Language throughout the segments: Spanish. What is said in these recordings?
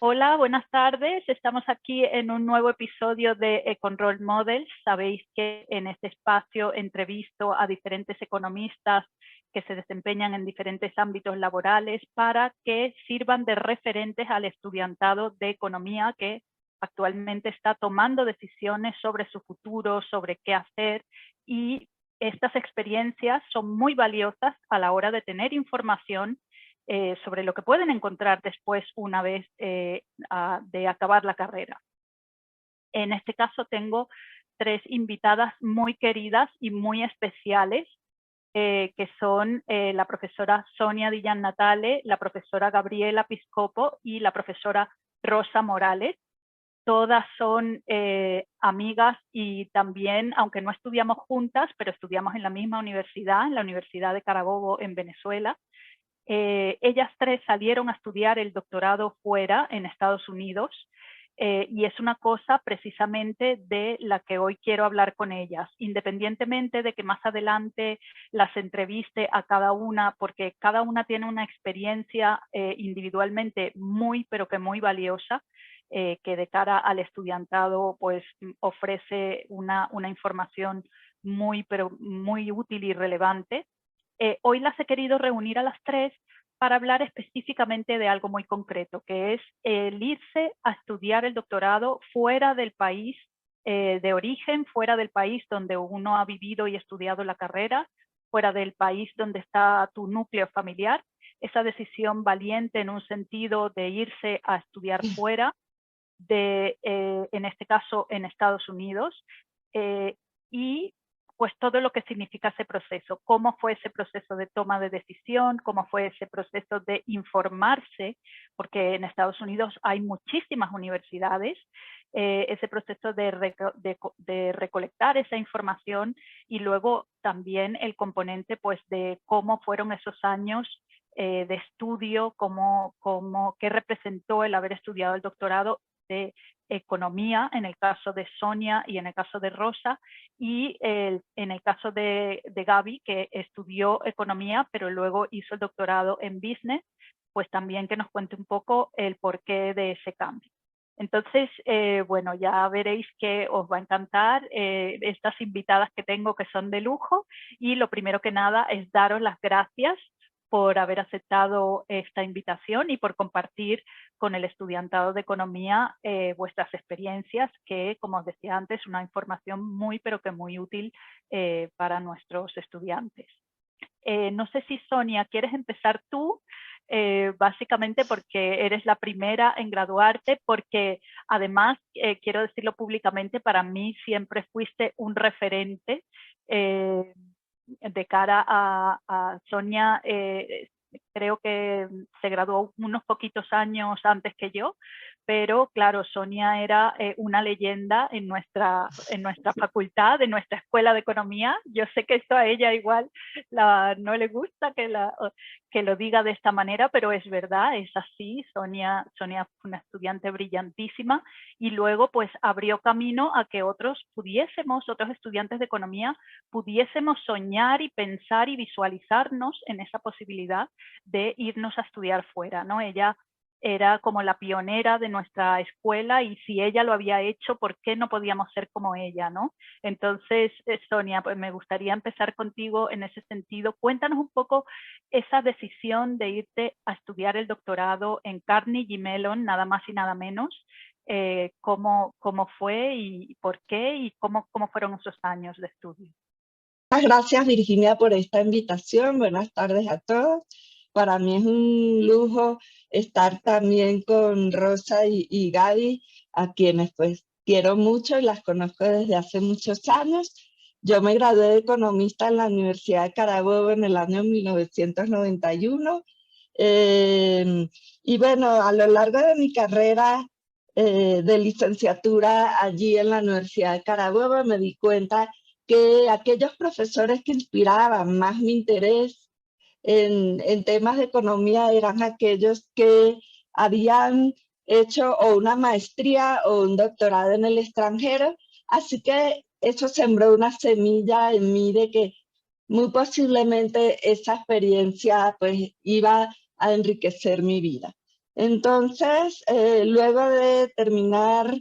Hola, buenas tardes. Estamos aquí en un nuevo episodio de Econrol Models. Sabéis que en este espacio entrevisto a diferentes economistas que se desempeñan en diferentes ámbitos laborales para que sirvan de referentes al estudiantado de economía que actualmente está tomando decisiones sobre su futuro, sobre qué hacer, y estas experiencias son muy valiosas a la hora de tener información sobre lo que pueden encontrar después una vez de acabar la carrera. En este caso tengo tres invitadas muy queridas y muy especiales, que son la profesora Sonia Dillán Natale, la profesora Gabriela Piscopo y la profesora Rosa Morales. Todas son amigas y también, aunque no estudiamos juntas, pero estudiamos en la misma universidad, en la Universidad de Carabobo en Venezuela. Ellas tres salieron a estudiar el doctorado fuera, en Estados Unidos, y es una cosa precisamente de la que hoy quiero hablar con ellas, independientemente de que más adelante las entreviste a cada una, porque cada una tiene una experiencia individualmente muy, pero que muy valiosa, que de cara al estudiantado pues ofrece una información muy, pero muy útil y relevante. Hoy las he querido reunir a las tres para hablar específicamente de algo muy concreto, que es el irse a estudiar el doctorado fuera del país de origen, fuera del país donde uno ha vivido y estudiado la carrera, fuera del país donde está tu núcleo familiar. Esa decisión valiente en un sentido de irse a estudiar fuera, en este caso en Estados Unidos, y pues todo lo que significa ese proceso, cómo fue ese proceso de toma de decisión, cómo fue ese proceso de informarse, porque en Estados Unidos hay muchísimas universidades, ese proceso de recolectar esa información, y luego también el componente pues de cómo fueron esos años de estudio, qué representó el haber estudiado el doctorado de economía, en el caso de Sonia y en el caso de Rosa, y en el caso de Gaby, que estudió economía, pero luego hizo el doctorado en business, pues también que nos cuente un poco el porqué de ese cambio. Entonces, bueno, ya veréis que os va a encantar estas invitadas que tengo, que son de lujo, y lo primero que nada es daros las gracias por haber aceptado esta invitación y por compartir con el estudiantado de economía vuestras experiencias, que, como os decía antes, una información muy, pero que muy útil para nuestros estudiantes. No sé si, Sonia, ¿quieres empezar tú? Básicamente porque eres la primera en graduarte, porque además, quiero decirlo públicamente, para mí siempre fuiste un referente de cara a Sonia. Creo que se graduó unos poquitos años antes que yo, pero claro, Sonia era una leyenda en nuestra facultad, en nuestra escuela de economía. Yo sé que esto a ella igual no le gusta que lo diga de esta manera, pero es verdad, es así. Sonia fue una estudiante brillantísima, y luego pues abrió camino a que otros estudiantes de economía, pudiésemos soñar y pensar y visualizarnos en esa posibilidad de irnos a estudiar fuera, ¿no? Ella era como la pionera de nuestra escuela, y si ella lo había hecho, ¿por qué no podíamos ser como ella, no? Entonces, Sonia, pues me gustaría empezar contigo en ese sentido. Cuéntanos un poco esa decisión de irte a estudiar el doctorado en Carnegie Mellon, nada más y nada menos. ¿Cómo fue y por qué, y cómo fueron esos años de estudio? Muchas gracias, Virginia, por esta invitación. Buenas tardes a todos. Para mí es un lujo estar también con Rosa y Gaby, a quienes pues quiero mucho y las conozco desde hace muchos años. Yo me gradué de economista en la Universidad de Carabobo en el año 1991. Y bueno, a lo largo de mi carrera de licenciatura allí en la Universidad de Carabobo me di cuenta que aquellos profesores que inspiraban más mi interés en temas de economía eran aquellos que habían hecho o una maestría o un doctorado en el extranjero. Así que eso sembró una semilla en mí de que muy posiblemente esa experiencia pues iba a enriquecer mi vida. Entonces, luego de terminar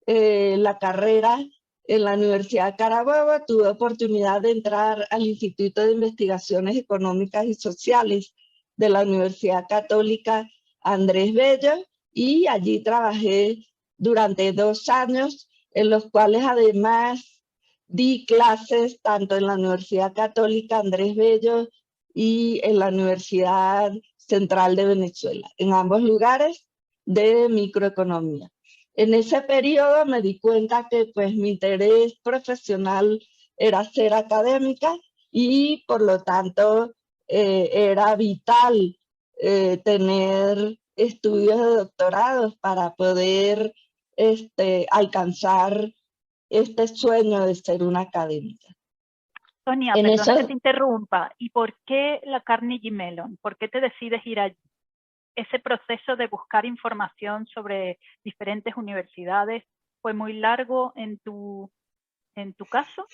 la carrera en la Universidad de Carabobo, tuve oportunidad de entrar al Instituto de Investigaciones Económicas y Sociales de la Universidad Católica Andrés Bello, y allí trabajé durante 2 años, en los cuales además di clases tanto en la Universidad Católica Andrés Bello y en la Universidad Central de Venezuela, en ambos lugares de microeconomía. En ese periodo me di cuenta que pues mi interés profesional era ser académica, y por lo tanto era vital tener estudios de doctorado para poder alcanzar este sueño de ser una académica. Sonia, En perdona que eso, te interrumpa. ¿Y por qué la Carnegie Mellon? ¿Por qué te decides ir allí? ¿Ese proceso de buscar información sobre diferentes universidades fue muy largo en tu caso?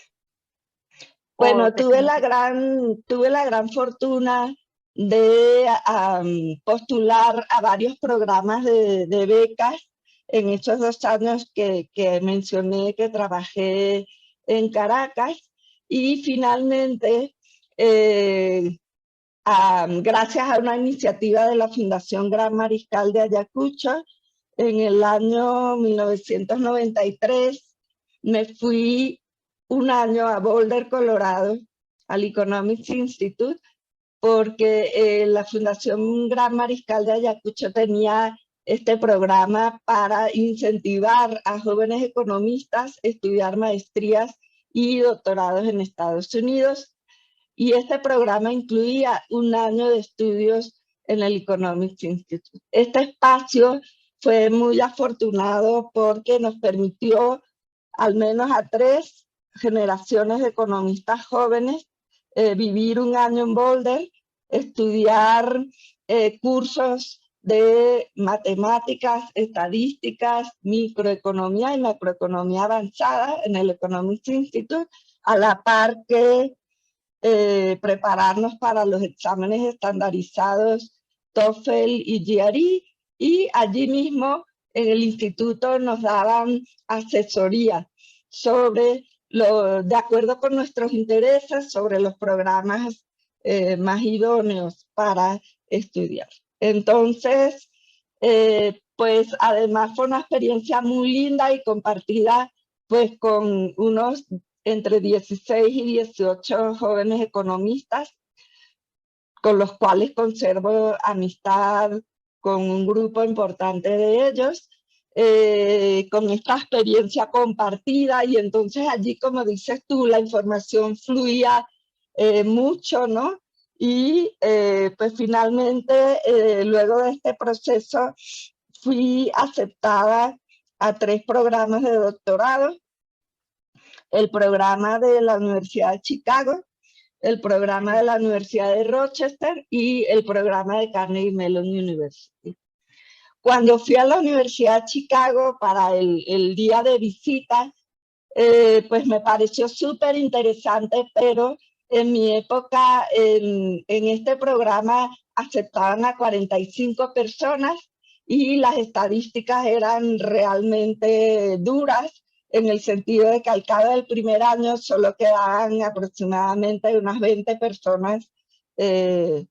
¿O bueno, tuve la gran fortuna de postular a varios programas de becas en estos 2 años que mencioné que trabajé en Caracas, y finalmente, gracias a una iniciativa de la Fundación Gran Mariscal de Ayacucho, en el año 1993 me fui un año a Boulder, Colorado, al Economics Institute, porque la Fundación Gran Mariscal de Ayacucho tenía este programa para incentivar a jóvenes economistas a estudiar maestrías y doctorados en Estados Unidos. Y este programa incluía un año de estudios en el Economics Institute. Este espacio fue muy afortunado porque nos permitió al menos a 3 generaciones de economistas jóvenes vivir un año en Boulder, estudiar cursos de matemáticas, estadísticas, microeconomía y macroeconomía avanzada en el Economics Institute, a la par que prepararnos para los exámenes estandarizados TOEFL y GRE, y allí mismo en el instituto nos daban asesoría sobre de acuerdo con nuestros intereses, sobre los programas más idóneos para estudiar. Entonces, pues además fue una experiencia muy linda y compartida pues con unos entre 16 y 18 jóvenes economistas, con los cuales conservo amistad con un grupo importante de ellos, con esta experiencia compartida, y entonces allí, como dices tú, la información fluía mucho, ¿no? Y pues finalmente, luego de este proceso, fui aceptada a 3 programas de doctorado: el programa de la Universidad de Chicago, el programa de la Universidad de Rochester y el programa de Carnegie Mellon University. Cuando fui a la Universidad de Chicago para el día de visita, pues me pareció súper interesante, pero en mi época en este programa aceptaban a 45 personas y las estadísticas eran realmente duras, en el sentido de que al cabo del primer año solo quedaban aproximadamente unas 20 personas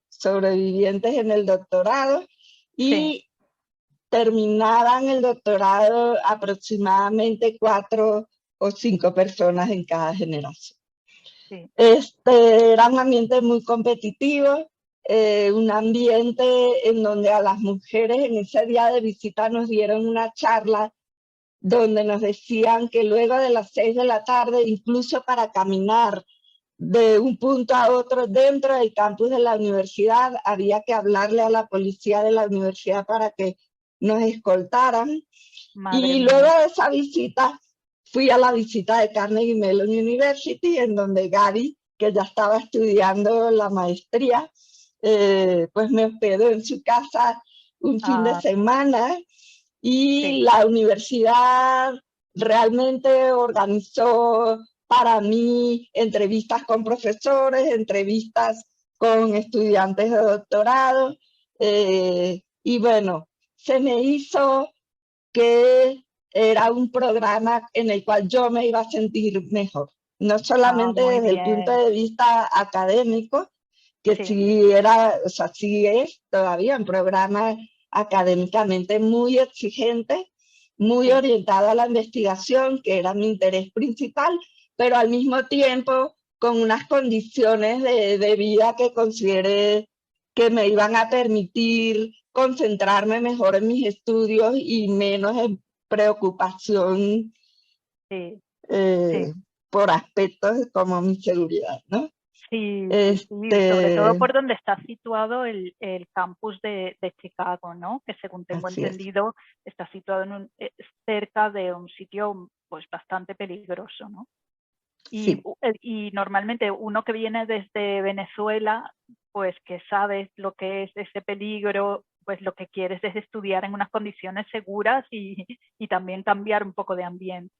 sobrevivientes en el doctorado, y terminaban el doctorado aproximadamente 4 o 5 personas en cada generación. Sí. Era un ambiente muy competitivo, un ambiente en donde a las mujeres en ese día de visita nos dieron una charla donde nos decían que luego de las 6 de la tarde, incluso para caminar de un punto a otro dentro del campus de la universidad, había que hablarle a la policía de la universidad para que nos escoltaran. Madre Y mía. luego de esa visita, fui a la visita de Carnegie Mellon University, en donde Gaby, que ya estaba estudiando la maestría, pues me hospedó en su casa un fin de semana, y la universidad realmente organizó para mí entrevistas con profesores, entrevistas con estudiantes de doctorado, y bueno, se me hizo que era un programa en el cual yo me iba a sentir mejor. No solamente muy desde el punto bien. de vista académico, que Sí, sí era, o sea, sí es todavía un programa académicamente muy exigente, muy sí, orientado a la investigación, que era mi interés principal, pero al mismo tiempo con unas condiciones de vida que consideré que me iban a permitir concentrarme mejor en mis estudios y menos en preocupación sí, sí. eh, por aspectos como mi seguridad, ¿no? Sí, sí, sí, sobre todo Este, por donde está situado el campus de Chicago, ¿no? Que según tengo así es. entendido está situado cerca de un sitio pues bastante peligroso, ¿no? Sí, Y normalmente uno que viene desde Venezuela, pues que sabe lo que es ese peligro, pues lo que quieres es estudiar en unas condiciones seguras y también cambiar un poco de ambiente.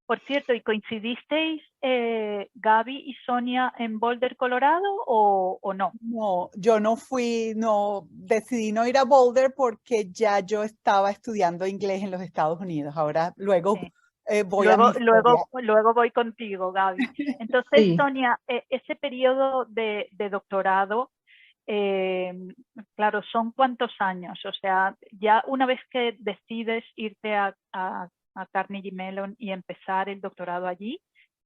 Por cierto, ¿y coincidisteis Gaby y Sonia en Boulder, Colorado o no? No, yo no fui, no, decidí no ir a Boulder porque ya yo estaba estudiando inglés en los Estados Unidos. Ahora, luego Sí. voy a mi historia. Luego voy contigo, Gaby. Entonces, sí. Sonia, ese periodo de doctorado, claro, ¿son cuántos años? O sea, ya una vez que decides irte a Carnegie Mellon y empezar el doctorado allí,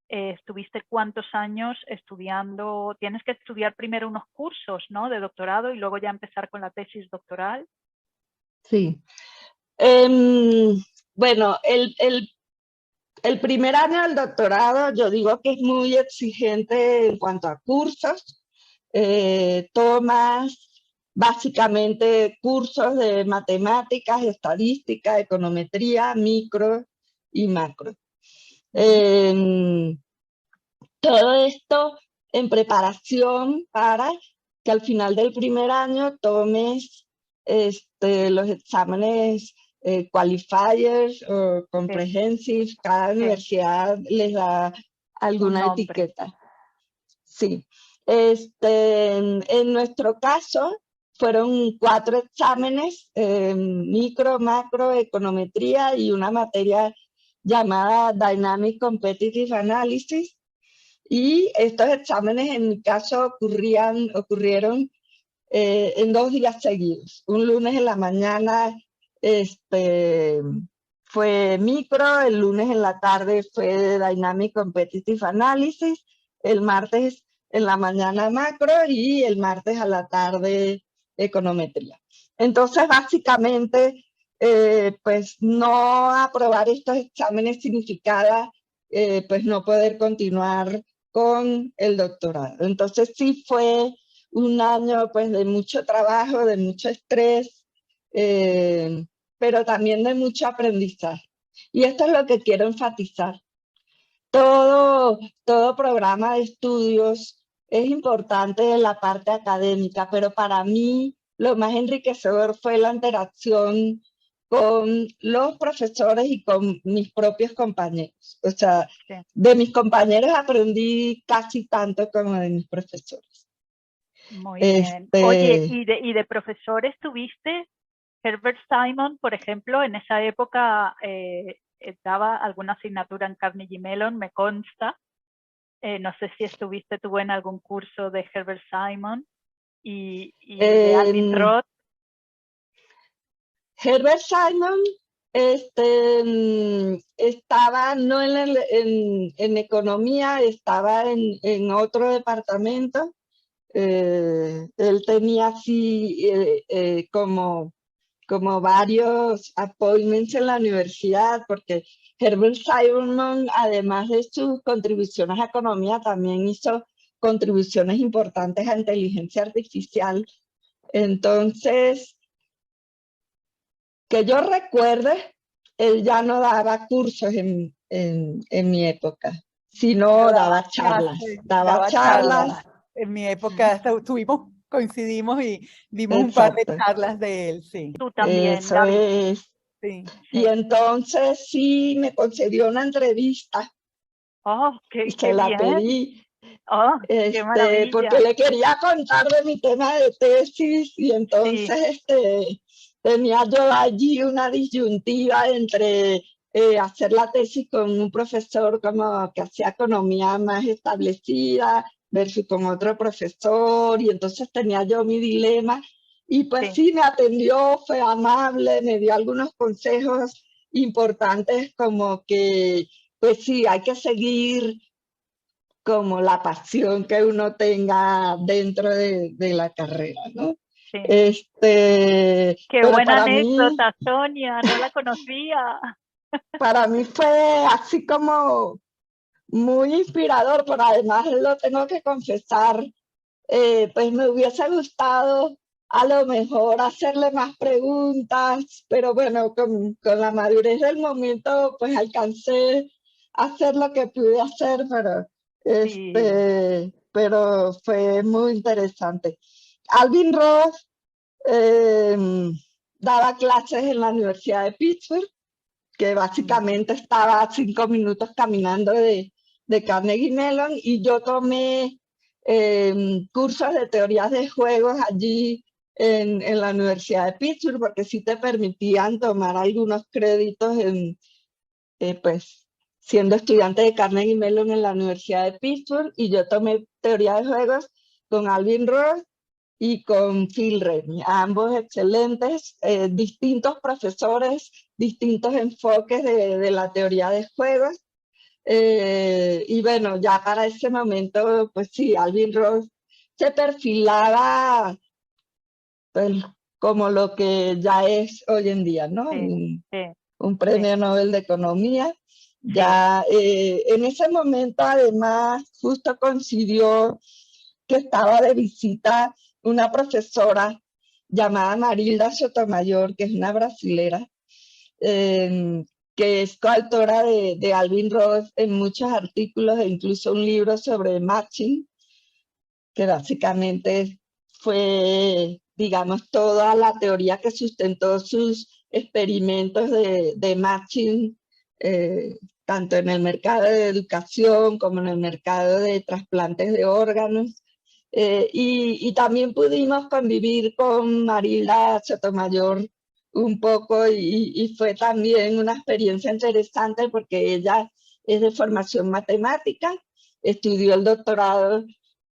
¿estuviste cuántos años estudiando? Tienes que estudiar primero unos cursos, ¿no? De doctorado y luego ya empezar con la tesis doctoral. Sí. Bueno, el primer año del doctorado yo digo que es muy exigente en cuanto a cursos. Tomas básicamente cursos de matemáticas, estadística, econometría, micro y macro. Todo esto en preparación para que al final del primer año tomes los exámenes qualifiers o comprehensive. Cada universidad les da alguna etiqueta. Sí. En nuestro caso fueron 4 exámenes, micro, macro, econometría y una materia llamada Dynamic Competitive Analysis. Y estos exámenes en mi caso ocurrieron en 2 días seguidos. Un lunes en la mañana fue micro, el lunes en la tarde fue Dynamic Competitive Analysis, el martes en la mañana macro y el martes a la tarde econometría. Entonces, básicamente, pues no aprobar estos exámenes significaba pues no poder continuar con el doctorado. Entonces sí fue un año pues de mucho trabajo, de mucho estrés, pero también de mucho aprendizaje. Y esto es lo que quiero enfatizar. Todo programa de estudios es importante en la parte académica, pero para mí lo más enriquecedor fue la interacción con los profesores y con mis propios compañeros. O sea, Sí. de mis compañeros aprendí casi tanto como de mis profesores. Muy bien. Oye, ¿y de profesores tuviste? Herbert Simon, por ejemplo, en esa época daba alguna asignatura en Carnegie Mellon, me consta. No sé si estuviste tú en algún curso de Herbert Simon y de Alvin Roth. Herbert Simon estaba no en economía, estaba en otro departamento. Él tenía así como varios appointments en la universidad, porque Herbert Simon, además de sus contribuciones a economía, también hizo contribuciones importantes a inteligencia artificial. Entonces, que yo recuerde, él ya no daba cursos en mi época, sino daba charlas. Daba charlas. En mi época coincidimos y dimos un par de charlas de él, sí. Tú también, Eso Gaby. es. Sí, y entonces sí me concedió una entrevista. ¡Oh, qué Se la bien! pedí. ¡Oh, qué maravilla! Porque le quería contar de mi tema de tesis y entonces tenía yo allí una disyuntiva entre hacer la tesis con un profesor como que hacía economía más establecida versus con otro profesor, y entonces tenía yo mi dilema. Y pues sí, me atendió, fue amable, me dio algunos consejos importantes, como que, pues sí, hay que seguir como la pasión que uno tenga dentro de la carrera, ¿no? Sí. Qué buena para anécdota, mí, Sonia, no la conocía. Para mí fue así como muy inspirador, pero además lo tengo que confesar, pues me hubiese gustado a lo mejor hacerle más preguntas, pero bueno, con la madurez del momento, pues alcancé a hacer lo que pude hacer, pero fue muy interesante. Alvin Roth daba clases en la Universidad de Pittsburgh, que básicamente estaba a 5 minutos caminando de Carnegie Mellon, y yo tomé cursos de teorías de juegos allí en la Universidad de Pittsburgh, porque sí te permitían tomar algunos créditos pues, siendo estudiante de Carnegie Mellon en la Universidad de Pittsburgh, y yo tomé teoría de juegos con Alvin Roth y con Phil Rennie, ambos excelentes, distintos profesores, distintos enfoques de la teoría de juegos. Y bueno, ya para ese momento, pues sí, Alvin Roth se perfilaba pues, como lo que ya es hoy en día, ¿no? Un premio Nobel de Economía. Ya en ese momento, además, justo coincidió que estaba de visita una profesora llamada Marilda Sotomayor, que es una brasilera, que es coautora de Alvin Roth en muchos artículos, e incluso un libro sobre matching, que básicamente fue, digamos, toda la teoría que sustentó sus experimentos de matching, tanto en el mercado de educación como en el mercado de trasplantes de órganos. Y también pudimos convivir con Marilda Sotomayor un poco, y fue también una experiencia interesante, porque ella es de formación matemática, estudió el doctorado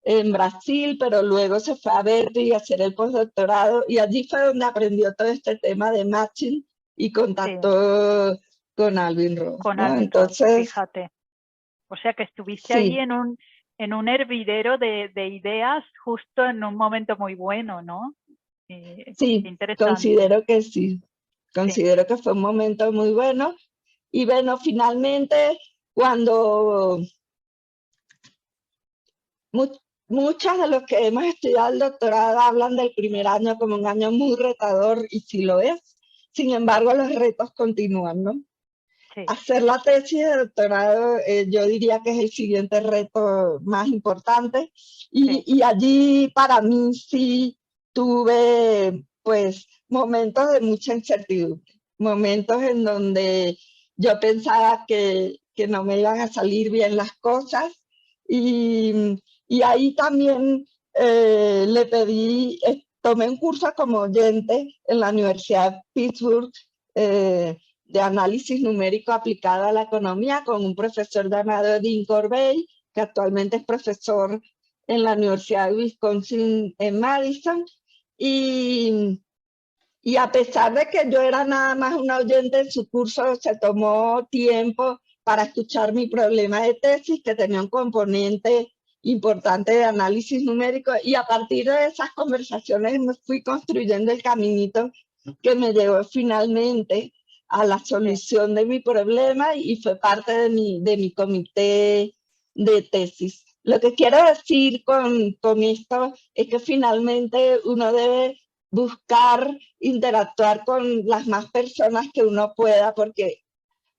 en Brasil, pero luego se fue a Berkeley a hacer el postdoctorado, y allí fue donde aprendió todo este tema de matching y contactó con Alvin Roth, con ¿no? Alvin Entonces, Roth, fíjate. O sea que estuviste ahí en un hervidero de ideas justo en un momento muy bueno, ¿no? Sí, considero que sí. Considero que fue un momento muy bueno. Y bueno, finalmente, cuando muchos de los que hemos estudiado el doctorado hablan del primer año como un año muy retador, y sí lo es. Sin embargo, los retos continúan, ¿no? Hacer la tesis de doctorado, yo diría que es el siguiente reto más importante. Y allí para mí sí tuve pues momentos de mucha incertidumbre, momentos en donde yo pensaba que no me iban a salir bien las cosas, y ahí también le pedí, tomé un curso como oyente en la Universidad de Pittsburgh, de análisis numérico aplicado a la economía, con un profesor llamado Dean Corbey, que actualmente es profesor en la Universidad de Wisconsin en Madison. Y a pesar de que yo era nada más una oyente en su curso, se tomó tiempo para escuchar mi problema de tesis, que tenía un componente importante de análisis numérico, y a partir de esas conversaciones me fui construyendo el caminito que me llevó finalmente a la solución de mi problema, y fue parte de mi comité de tesis. Lo que quiero decir con esto es que finalmente uno debe buscar interactuar con las más personas que uno pueda, porque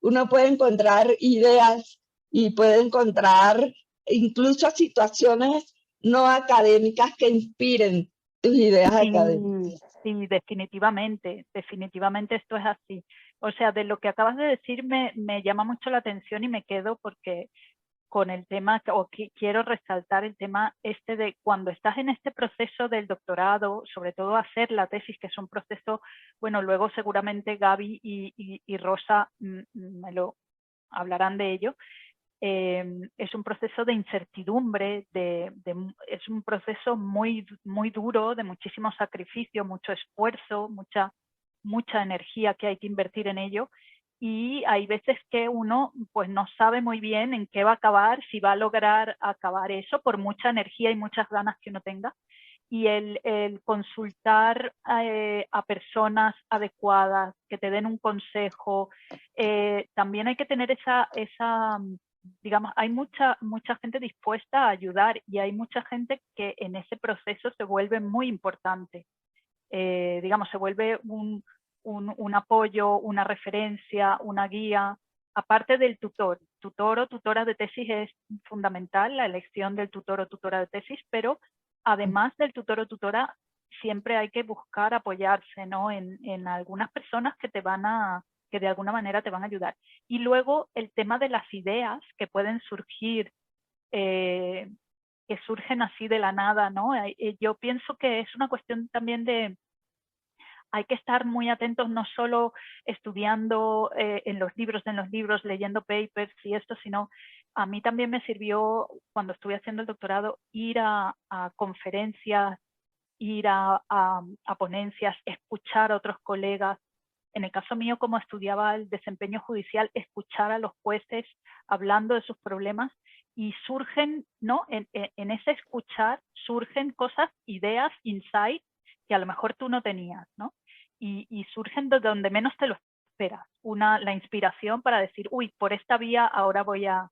uno puede encontrar ideas y puede encontrar incluso situaciones no académicas que inspiren tus ideas académicas. Sí, definitivamente esto es así. O sea, de lo que acabas de decir me llama mucho la atención y me quedo porque con el tema, o que quiero resaltar el tema de cuando estás en este proceso del doctorado, sobre todo hacer la tesis, que es un proceso, bueno, luego seguramente Gaby y Rosa me lo hablarán de ello. Es un proceso de incertidumbre, es un proceso muy, muy duro, de muchísimo sacrificio, mucho esfuerzo, mucha energía que hay que invertir en ello. Y hay veces que uno pues no sabe muy bien en qué va a acabar, si va a lograr acabar eso, por mucha energía y muchas ganas que uno tenga. Y el consultar a personas adecuadas que te den un consejo, también hay que tener digamos, hay mucha gente dispuesta a ayudar y hay mucha gente que en ese proceso se vuelve muy importante. Digamos, se vuelve un apoyo, una referencia, una guía, aparte del tutor. Tutor o tutora de tesis es fundamental, la elección del tutor o tutora de tesis, pero además del tutor o tutora, siempre hay que buscar apoyarse, ¿no? en algunas personas que de alguna manera te van a ayudar. Y luego el tema de las ideas que pueden surgir, que surgen así de la nada, ¿no? Yo pienso que es una cuestión también hay que estar muy atentos, no solo estudiando en los libros, leyendo papers y esto, sino a mí también me sirvió, cuando estuve haciendo el doctorado, ir a conferencias, ir a ponencias, escuchar a otros colegas. En el caso mío, como estudiaba el desempeño judicial, escuchar a los jueces hablando de sus problemas, y surgen, ¿no? En ese escuchar surgen cosas, ideas, insights que a lo mejor tú no tenías, ¿no? Y surgen de donde menos te lo esperas. La inspiración para decir, uy, por esta vía ahora voy a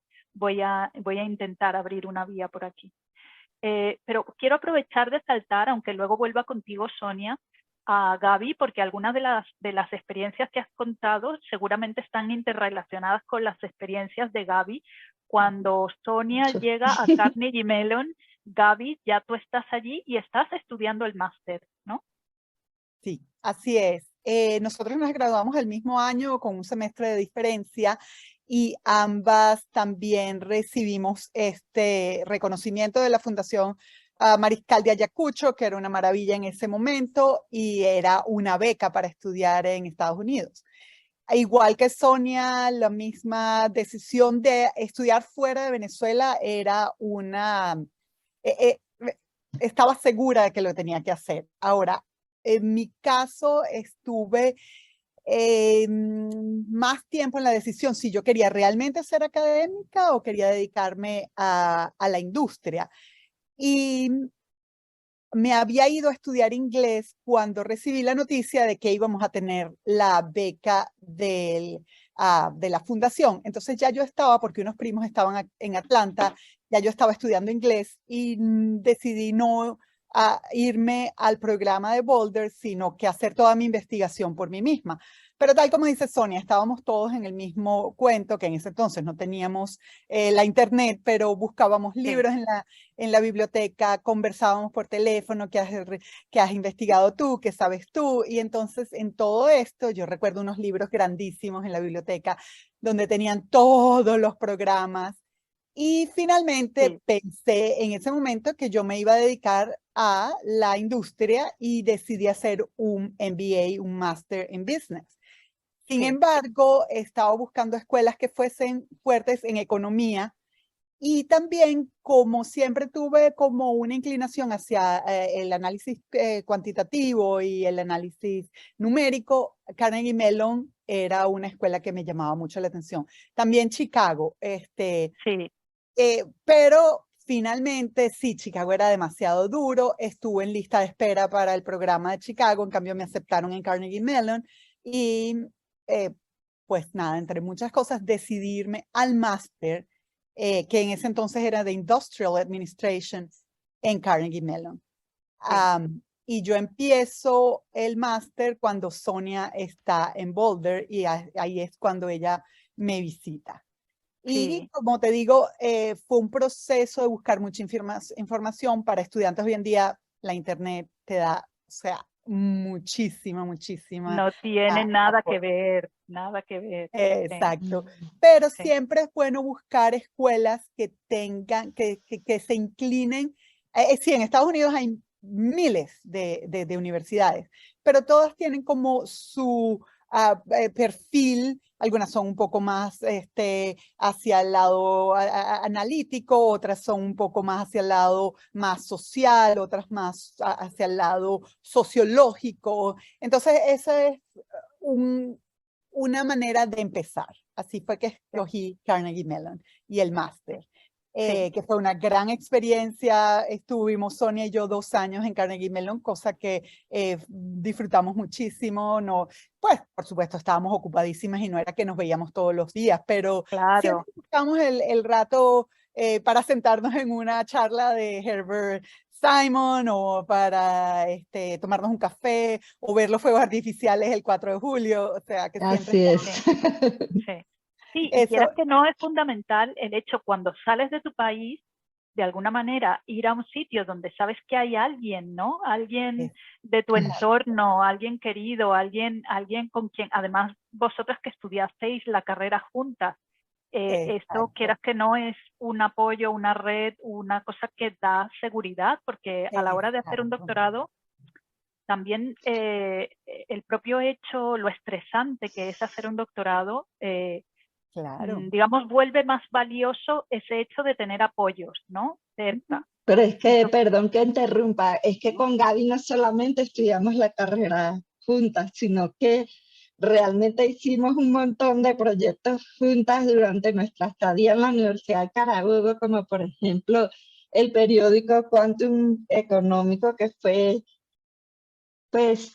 intentar abrir una vía por aquí. Pero quiero aprovechar de saltar, aunque luego vuelva contigo, Sonia, a Gaby, porque algunas de las experiencias que has contado seguramente están interrelacionadas con las experiencias de Gaby. Cuando Sonia llega a Carnegie Mellon, Gaby, ya tú estás allí y estás estudiando el máster, ¿no? Sí, así es. Nosotros nos graduamos el mismo año con un semestre de diferencia y ambas también recibimos este reconocimiento de la Fundación Mariscal de Ayacucho, que era una maravilla en ese momento y era una beca para estudiar en Estados Unidos. Igual que Sonia, la misma decisión de estudiar fuera de Venezuela era estaba segura de que lo tenía que hacer. Ahora, en mi caso, estuve más tiempo en la decisión si yo quería realmente ser académica o quería dedicarme a la industria. Y me había ido a estudiar inglés cuando recibí la noticia de que íbamos a tener la beca de la fundación. Entonces ya yo estaba, porque unos primos estaban en Atlanta, ya yo estaba estudiando inglés y decidí no irme al programa de Boulder, sino que hacer toda mi investigación por mí misma. Pero tal como dice Sonia, estábamos todos en el mismo cuento, que en ese entonces no teníamos la internet, pero buscábamos libros en la biblioteca, conversábamos por teléfono, ¿qué has investigado tú? ¿Qué sabes tú? Y entonces en todo esto, yo recuerdo unos libros grandísimos en la biblioteca donde tenían todos los programas. Y finalmente pensé en ese momento que yo me iba a dedicar a la industria y decidí hacer un MBA, un Master in Business. Sin embargo, estaba buscando escuelas que fuesen fuertes en economía y también, como siempre tuve como una inclinación hacia el análisis cuantitativo y el análisis numérico, Carnegie Mellon era una escuela que me llamaba mucho la atención. También Chicago, pero finalmente sí, Chicago era demasiado duro, estuve en lista de espera para el programa de Chicago, en cambio me aceptaron en Carnegie Mellon y pues nada, entre muchas cosas decidí irme al máster, que en ese entonces era de Industrial Administration en Carnegie Mellon. Y yo empiezo el máster cuando Sonia está en Boulder y ahí es cuando ella me visita. Y como te digo, fue un proceso de buscar mucha información para estudiantes. Hoy en día la internet te da, o sea, muchísima. No tiene nada que ver, nada que ver. Sí, Exacto. Pero sí, siempre es bueno buscar escuelas que tengan, que se inclinen. Sí, en Estados Unidos hay miles de universidades, pero todas tienen como su perfil. Algunas son un poco más hacia el lado analítico, otras son un poco más hacia el lado más social, otras más hacia el lado sociológico. Entonces, ese es una manera de empezar. Así fue que escogí Carnegie Mellon y el máster, sí. que fue una gran experiencia. Estuvimos Sonia y yo 2 años en Carnegie Mellon, cosa que disfrutamos muchísimo. No, pues, por supuesto, estábamos ocupadísimas y no era que nos veíamos todos los días, pero Claro. siempre buscamos el rato para sentarnos en una charla de Herbert Simon o para tomarnos un café o ver los fuegos artificiales el 4 de julio, o sea que siempre Así es. Sí, sí. Sí, y eso. quieras que no, es fundamental el hecho cuando sales de tu país, de alguna manera, ir a un sitio donde sabes que hay alguien, ¿no? Alguien de tu entorno, alguien querido, alguien con quien, además, vosotras que estudiasteis la carrera juntas, esto, quieras que no, es un apoyo, una red, una cosa que da seguridad, porque a la hora de hacer un doctorado, también el propio hecho, lo estresante que es hacer un doctorado, Claro. digamos, vuelve más valioso ese hecho de tener apoyos, ¿no? Cerca. Pero es que, perdón que interrumpa, es que con Gaby no solamente estudiamos la carrera juntas, sino que realmente hicimos un montón de proyectos juntas durante nuestra estadía en la Universidad de Carabobo, como por ejemplo el periódico Quantum Económico, que fue pues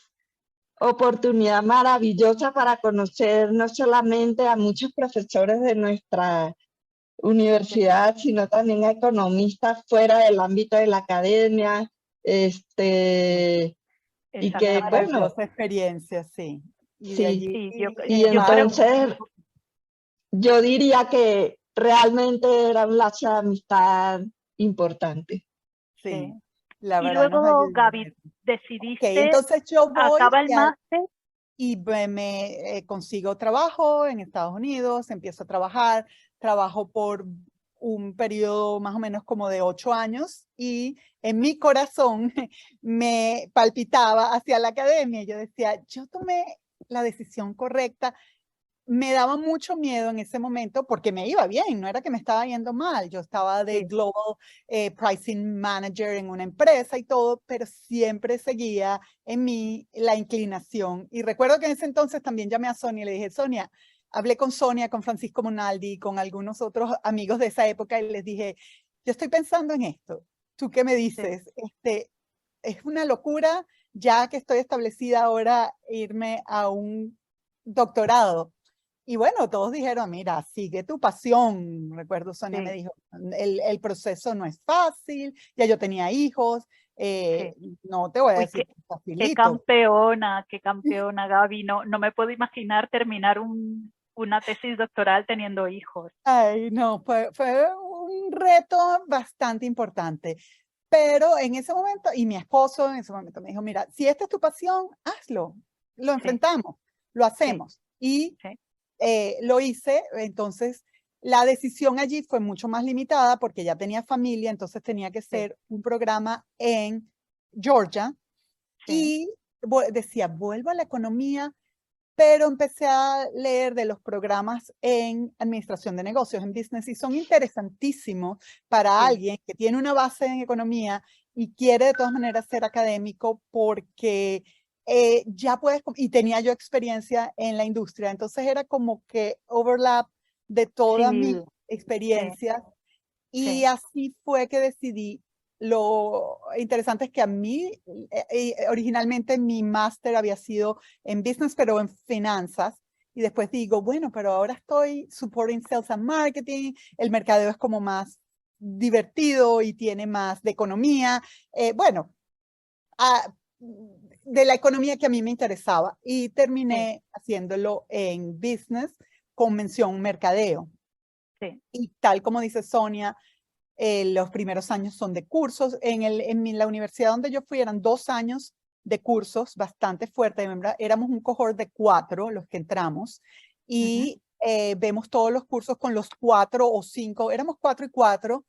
oportunidad maravillosa para conocer no solamente a muchos profesores de nuestra universidad, sino también a economistas fuera del ámbito de la academia, y que bueno, Maravillosa experiencia, sí. Y de sí, allí, Sí, y yo creo, entonces yo diría que realmente era un lazo de amistad importante. sí, sí. la Y verdad nos luego, ayudó. Gaby, Ok, decidiste, entonces yo voy acaba el máster. y me consigo trabajo en Estados Unidos, empiezo a trabajar, trabajo por un periodo más o menos como de 8 años y en mi corazón me palpitaba hacia la academia. Yo decía, yo tomé la decisión correcta. Me daba mucho miedo en ese momento porque me iba bien, no era que me estaba yendo mal. Yo estaba de Sí, Global Pricing Manager en una empresa y todo, pero siempre seguía en mí la inclinación. Y recuerdo que en ese entonces también llamé a Sonia y le dije, Sonia, hablé con Sonia, con Francisco Monaldi, con algunos otros amigos de esa época y les dije, yo estoy pensando en esto. ¿Tú qué me sí, dices? Es una locura, ya que estoy establecida ahora, irme a un doctorado. Y bueno, todos dijeron, mira, sigue tu pasión. Recuerdo, Sonia me sí, dijo, el proceso no es fácil, ya yo tenía hijos, sí. no te voy a Uy, decir que facilito. qué campeona, Gaby. No, no me puedo imaginar terminar una tesis doctoral teniendo hijos. Ay, no, fue un reto bastante importante. Pero en ese momento, y mi esposo en ese momento me dijo, mira, si esta es tu pasión, hazlo, lo Sí, enfrentamos, lo sí, hacemos. Y sí, lo hice, entonces la decisión allí fue mucho más limitada porque ya tenía familia, entonces tenía que sí, ser un programa en Georgia sí, y decía, vuelvo a la economía, pero empecé a leer de los programas en administración de negocios, en business, y son interesantísimos para sí, alguien que tiene una base en economía y quiere de todas maneras ser académico porque ya puedes, y tenía yo experiencia en la industria, entonces era como que overlap de toda mi sí, sí, experiencia y sí, así fue que decidí. Lo interesante es que a mí, originalmente mi máster había sido en business, pero en finanzas. Y después digo, bueno, pero ahora estoy supporting sales and marketing. El mercadeo es como más divertido y tiene más de economía. Bueno, de la economía que a mí me interesaba. Y sí, terminé haciéndolo en business con mención mercadeo. sí, Y tal como dice Sonia, los primeros años son de cursos. En la universidad donde yo fui eran 2 años de cursos bastante fuerte. Éramos un cohort de 4 los que entramos y vemos todos los cursos con los 4 o 5, éramos 4 y 4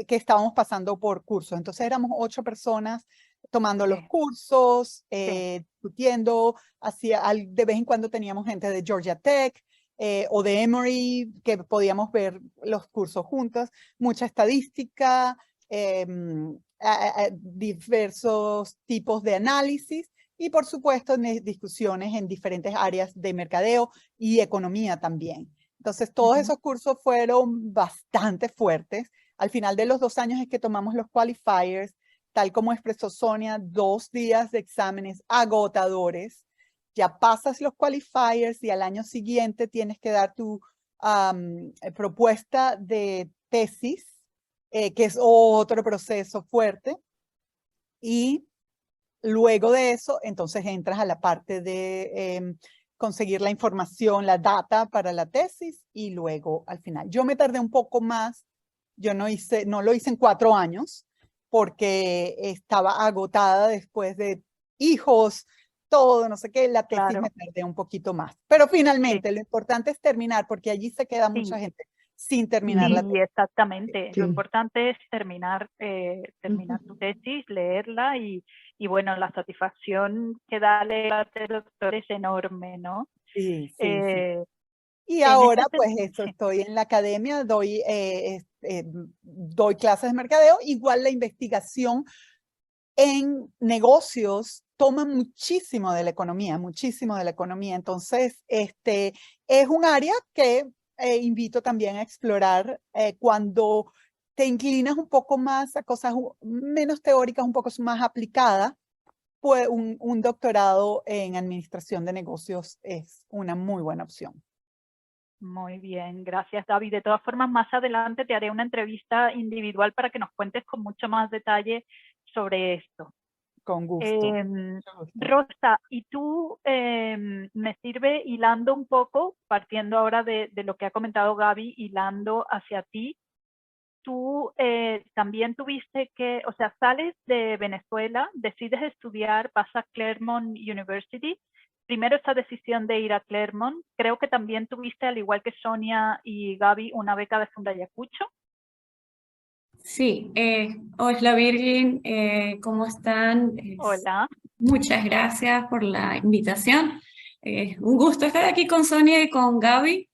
que estábamos pasando por cursos. Entonces éramos 8 personas tomando los cursos, discutiendo, de vez en cuando teníamos gente de Georgia Tech o de Emory que podíamos ver los cursos juntos, mucha estadística, diversos tipos de análisis y por supuesto discusiones en diferentes áreas de mercadeo y economía también. Entonces todos esos cursos fueron bastante fuertes. Al final de los 2 años es que tomamos los qualifiers, tal como expresó Sonia, 2 días de exámenes agotadores. Ya pasas los qualifiers y al año siguiente tienes que dar tu propuesta de tesis, que es otro proceso fuerte. Y luego de eso, entonces entras a la parte de conseguir la información, la data para la tesis y luego al final. Yo me tardé un poco más. Yo no lo hice en 4 años porque estaba agotada después de hijos, todo, no sé qué, la tesis me tardé un poquito más. Pero finalmente lo importante es terminar porque allí se queda mucha gente sin terminar la tesis. Exactamente, lo importante es terminar tu tesis, leerla y bueno, la satisfacción que da leer el doctor es enorme, ¿no? Sí. Y ahora, pues eso, estoy en la academia, doy clases de mercadeo. Igual la investigación en negocios toma muchísimo de la economía, Entonces, es un área que invito también a explorar cuando te inclinas un poco más a cosas menos teóricas, un poco más aplicadas. Pues un doctorado en administración de negocios es una muy buena opción. Muy bien, gracias Gaby. De todas formas, más adelante te haré una entrevista individual para que nos cuentes con mucho más detalle sobre esto. Con gusto. Rosa, y tú me sirve hilando un poco, partiendo ahora de lo que ha comentado Gaby, hilando hacia ti. Tú también tuviste que, o sea, sales de Venezuela, decides estudiar, vas a Claremont University. Primero esa decisión de ir a Claremont, creo que también tuviste, al igual que Sonia y Gaby, una beca de Fundayacucho. Sí, hola Virgin, ¿cómo están? Hola. Muchas gracias por la invitación. Un gusto estar aquí con Sonia y con Gaby.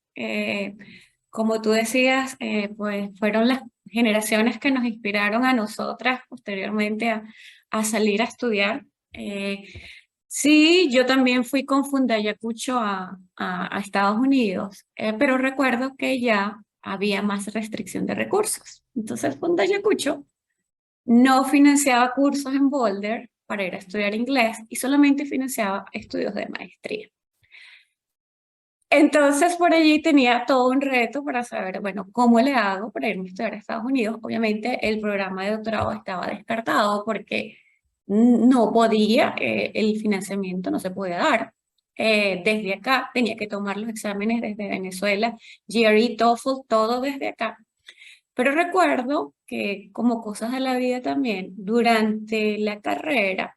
Como tú decías, pues fueron las generaciones que nos inspiraron a nosotras posteriormente a salir a estudiar. Sí, yo también fui con Fundayacucho a Estados Unidos, pero recuerdo que ya había más restricción de recursos. Entonces Fundayacucho no financiaba cursos en Boulder para ir a estudiar inglés y solamente financiaba estudios de maestría. Entonces por allí tenía todo un reto para saber, bueno, ¿cómo le hago para irme a estudiar a Estados Unidos? Obviamente el programa de doctorado estaba descartado porque no podía, el financiamiento no se podía dar. Desde acá tenía que tomar los exámenes desde Venezuela, GRE, TOEFL, todo desde acá. Pero recuerdo que como cosas de la vida también, durante la carrera,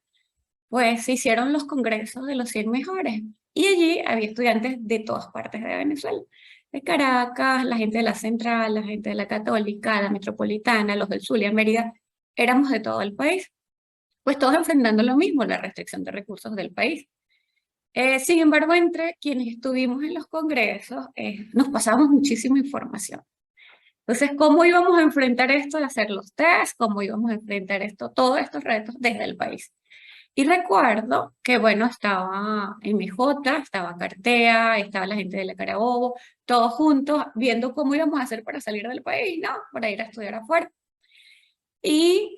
pues se hicieron los congresos de los 100 mejores. Y allí había estudiantes de todas partes de Venezuela. De Caracas, la gente de la Central, la gente de la Católica, la Metropolitana, los del Zulia, Mérida. Éramos de todo el país. Pues todos enfrentando lo mismo, la restricción de recursos del país. Sin embargo, entre quienes estuvimos en los congresos, nos pasamos muchísima información. Entonces, ¿cómo íbamos a enfrentar esto de hacer los tests? ¿Cómo íbamos a enfrentar esto, todos estos retos desde el país? Y recuerdo que, bueno, estaba MJ, estaba Cartea, estaba la gente de la Carabobo, todos juntos viendo cómo íbamos a hacer para salir del país, ¿no? Para ir a estudiar afuera. Y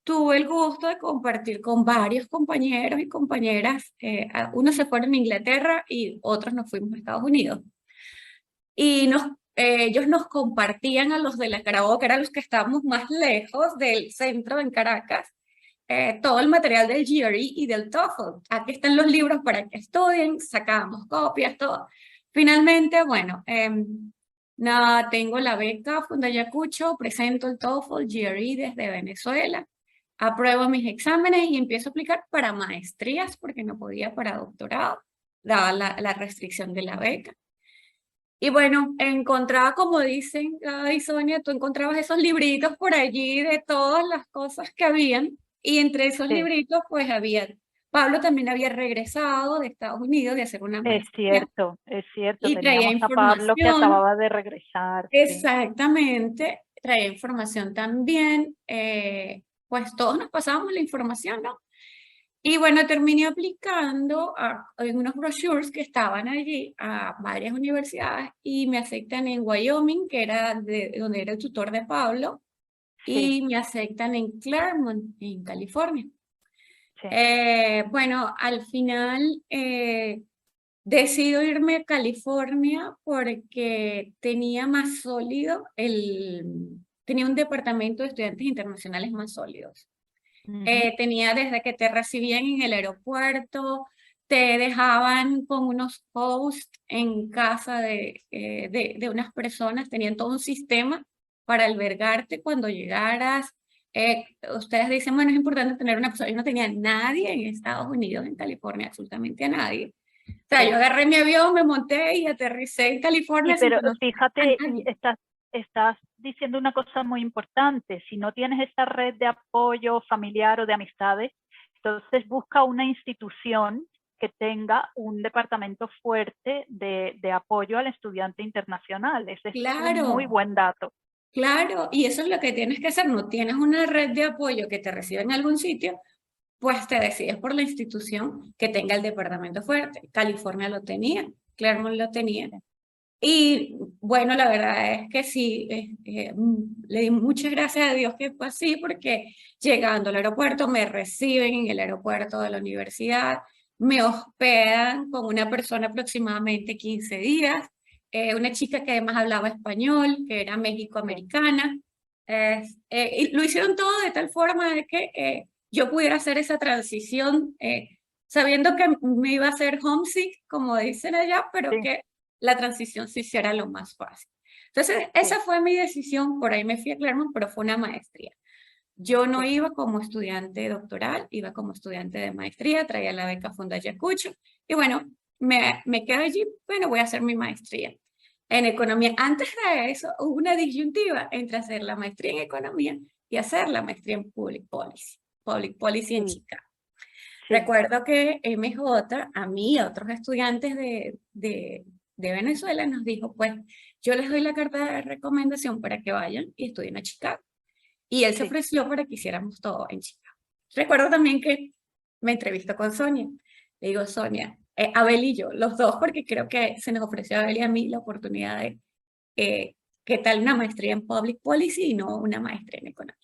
tuve el gusto de compartir con varios compañeros y compañeras. Unos se fueron a Inglaterra y otros nos fuimos a Estados Unidos. Y ellos nos compartían a los de la Carabobo, que eran los que estábamos más lejos del centro en Caracas, todo el material del GRE y del TOEFL. Aquí están los libros para que estudien, sacábamos copias, todo. Finalmente, bueno, tengo la beca Fundayacucho, presento el TOEFL, GRE desde Venezuela. apruebo mis exámenes y empiezo a aplicar para maestrías porque no podía para doctorado, dada la restricción de la beca. Y bueno, encontraba, como dicen, ay Sonia, tú encontrabas esos libritos por allí de todas las cosas que habían, y entre esos Sí. libritos pues Pablo también había regresado de Estados Unidos de hacer una maestría. Es cierto, Y traía teníamos a Pablo que información, acababa de regresar. Sí. exactamente, traía información también, pues todos nos pasábamos la información, ¿no? Y bueno, terminé aplicando en unos brochures que estaban allí a varias universidades y me aceptan en Wyoming, que era donde era el tutor de Pablo, Sí, y me aceptan en Claremont, en California. sí. Bueno, al final decido irme a California porque tenía más sólido tenía un departamento de estudiantes internacionales más sólidos. Ujú. Tenía desde que te recibían en el aeropuerto, te dejaban con unos hosts en casa de unas personas, tenían todo un sistema para albergarte cuando llegaras. Ustedes dicen, bueno, es importante tener una persona. Yo no tenía nadie en Estados Unidos, en California, absolutamente a nadie. O sea, Sí. yo agarré mi avión, me monté y aterricé en California sin Pero conocer fíjate, a nadie. estás diciendo una cosa muy importante. Si no tienes esta red de apoyo familiar o de amistades, entonces busca una institución que tenga un departamento fuerte de apoyo al estudiante internacional. Ese es un muy Claro. buen dato. Claro, y eso es lo que tienes que hacer. No tienes una red de apoyo que te reciba en algún sitio, pues te decides por la institución que tenga el departamento fuerte. California lo tenía, Claremont lo tenía. Y bueno, la verdad es que sí, le di muchas gracias a Dios que fue así, porque llegando al aeropuerto me reciben en el aeropuerto de la universidad, me hospedan con una persona aproximadamente 15 días, una chica que además hablaba español, que era mexicoamericana. Y lo hicieron todo de tal forma de que yo pudiera hacer esa transición, sabiendo que me iba a hacer homesick, como dicen allá, pero Sí, que la transición se hiciera lo más fácil. Entonces, sí, esa fue mi decisión, por ahí me fui a Claremont, pero fue una maestría. Yo no sí. iba como estudiante doctoral, iba como estudiante de maestría, traía la beca Funda Ayacucho, y bueno, me quedo allí, bueno, voy a hacer mi maestría en economía. Antes de eso, hubo una disyuntiva entre hacer la maestría en economía y hacer la maestría en public policy en Sí, Chicago. sí. Recuerdo que MJ, a mí y a otros estudiantes de Venezuela, nos dijo, pues yo les doy la carta de recomendación para que vayan y estudien a Chicago. Y él se Sí. ofreció para que hiciéramos todo en Chicago. Recuerdo también que me entrevistó con Sonia. Le digo, Sonia, Abel y yo, los dos, porque creo que se nos ofreció a Abel y a mí la oportunidad de qué tal una maestría en Public Policy y no una maestría en Economía.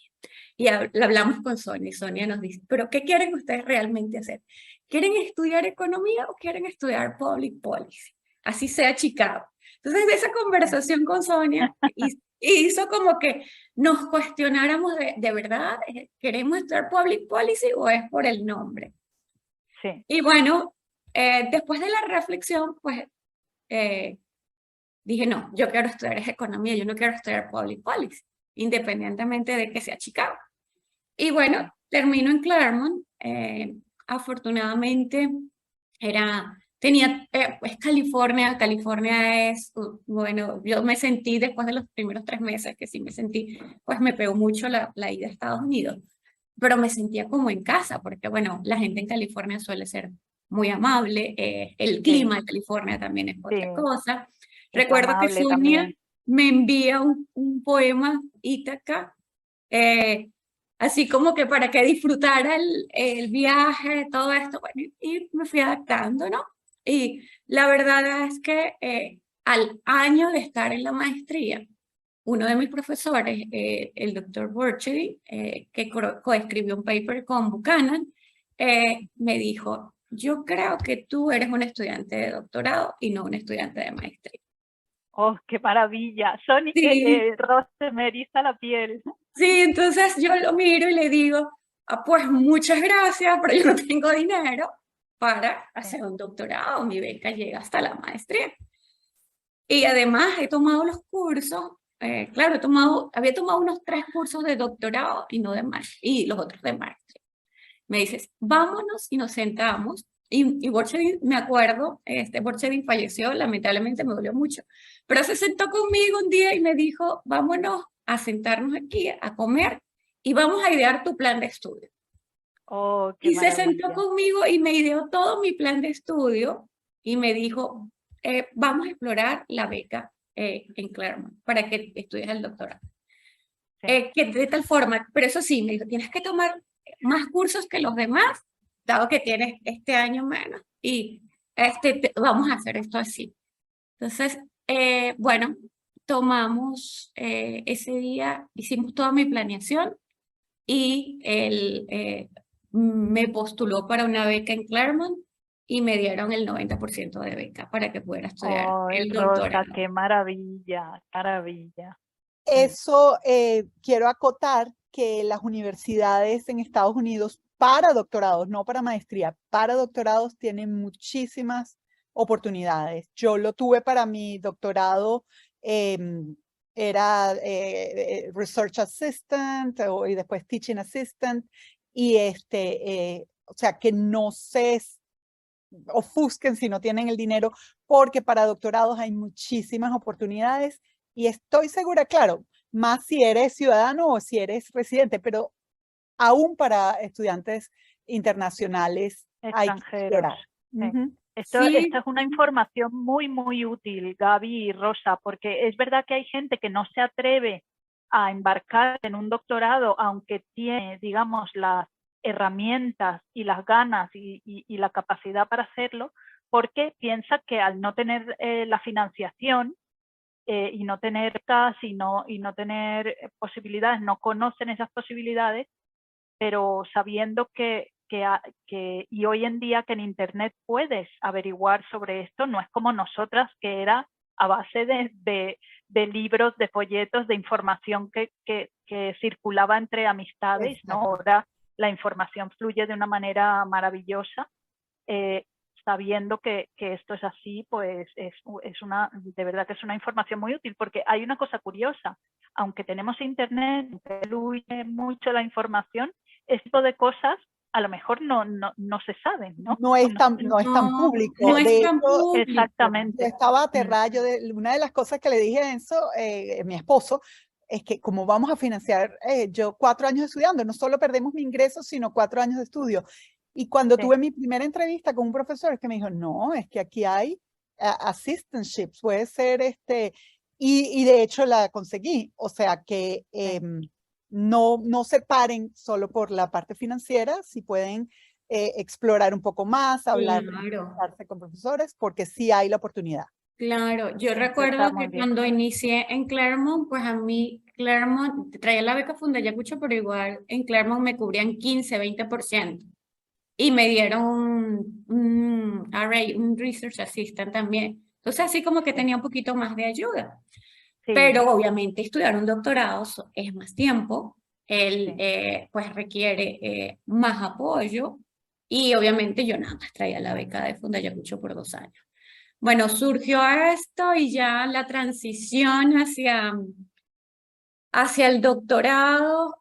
Y hablamos con Sonia y Sonia nos dice, pero ¿qué quieren ustedes realmente hacer? ¿Quieren estudiar economía o quieren estudiar public policy? Así sea Chicago. Entonces, de esa conversación con Sonia hizo como que nos cuestionáramos de verdad, ¿queremos estudiar public policy o es por el nombre? Sí. Y bueno, después de la reflexión, pues dije, no, yo quiero estudiar economía, yo no quiero estudiar public policy, independientemente de que sea Chicago. Y bueno, termino en Claremont. Afortunadamente, es California. California es, bueno, yo me sentí después de los primeros 3 meses que sí me sentí, pues me pegó mucho la ida a Estados Unidos, pero me sentía como en casa, porque bueno, la gente en California suele ser muy amable, el Sí, clima de California también es sí, otra cosa. es Recuerdo que amable Sonia también. me envía un poema, Ítaca, así como que para que disfrutara el viaje, todo esto, bueno, y me fui adaptando, ¿no? Y la verdad es que al año de estar en la maestría, uno de mis profesores, el doctor Burchedy, que coescribió un paper con Buchanan, me dijo, yo creo que tú eres un estudiante de doctorado y no un estudiante de maestría. Oh, qué maravilla. Sonia, Sí, Rose, me eriza la piel. sí, entonces yo lo miro y le digo, pues muchas gracias, pero yo no tengo dinero para hacer un doctorado, mi beca llega hasta la maestría. Y además he tomado los cursos claro, había tomado unos 3 cursos de doctorado y no de máster, y los otros de máster. Me dices, vámonos y nos sentamos. Y Borchedin, me acuerdo, Borchedin falleció, lamentablemente me dolió mucho, pero se sentó conmigo un día y me dijo, vámonos a sentarnos aquí a comer y vamos a idear tu plan de estudio. Oh, qué Y se sentó maravilla. conmigo y me ideó todo mi plan de estudio y me dijo, vamos a explorar la beca en Claremont para que estudies el doctorado. Sí. Que de tal forma, pero eso sí, me dijo, tienes que tomar más cursos que los demás, dado que tienes este año menos, y vamos a hacer esto así. Entonces, bueno, tomamos ese día, hicimos toda mi planeación y él me postuló para una beca en Claremont y me dieron el 90% de beca para que pudiera estudiar Oh, el Rosa, doctorado. qué maravilla, maravilla. Eso quiero acotar que las universidades en Estados Unidos para doctorados, no para maestría, para doctorados tienen muchísimas oportunidades. Yo lo tuve para mi doctorado, era Research Assistant y después Teaching Assistant, y o sea, que no se ofusquen si no tienen el dinero, porque para doctorados hay muchísimas oportunidades. Y estoy segura, claro, más si eres ciudadano o si eres residente, pero aún para estudiantes internacionales hay que Extranjeros. explorar. Sí. Esto Sí. es una información muy, muy útil, Gaby y Rosa, porque es verdad que hay gente que no se atreve a embarcar en un doctorado, aunque tiene, digamos, las herramientas y las ganas y la capacidad para hacerlo, porque piensa que al no tener la financiación, y no tener becas y no tener posibilidades, no conocen esas posibilidades, pero sabiendo y hoy en día que en Internet puedes averiguar sobre esto, no es como nosotras, que era a base de libros, de folletos, de información que circulaba entre amistades, ¿no? Ahora la información fluye de una manera maravillosa. Sabiendo que esto es así, pues de verdad que es una información muy útil, porque hay una cosa curiosa, aunque tenemos Internet, que fluye mucho la información, este tipo de cosas a lo mejor no se saben, ¿no? No es tan público. No es De tan hecho, público. yo Exactamente. estaba aterrada. Una de las cosas que le dije a Enzo, mi esposo, es que como vamos a financiar, yo 4 años estudiando, no solo perdemos mi ingreso, sino 4 años de estudio. Y cuando tuve mi primera entrevista con un profesor, es que me dijo, no, es que aquí hay assistantships, puede ser y de hecho la conseguí. O sea que no se paren solo por la parte financiera, si pueden explorar un poco más, hablar con profesores, porque sí hay la oportunidad. Claro, yo Está recuerdo muy que bien. cuando inicié en Claremont, pues a mí Claremont traía la beca Fundayacucho, pero igual en Claremont me cubrían 15-20%. Y me dieron un RA, un Research Assistant también. Entonces así como que tenía un poquito más de ayuda. Sí, Pero obviamente estudiar un doctorado es más tiempo, él pues requiere más apoyo y obviamente yo nada más traía la beca de Fundayacucho por 2 años. Bueno, surgió esto y ya la transición hacia el doctorado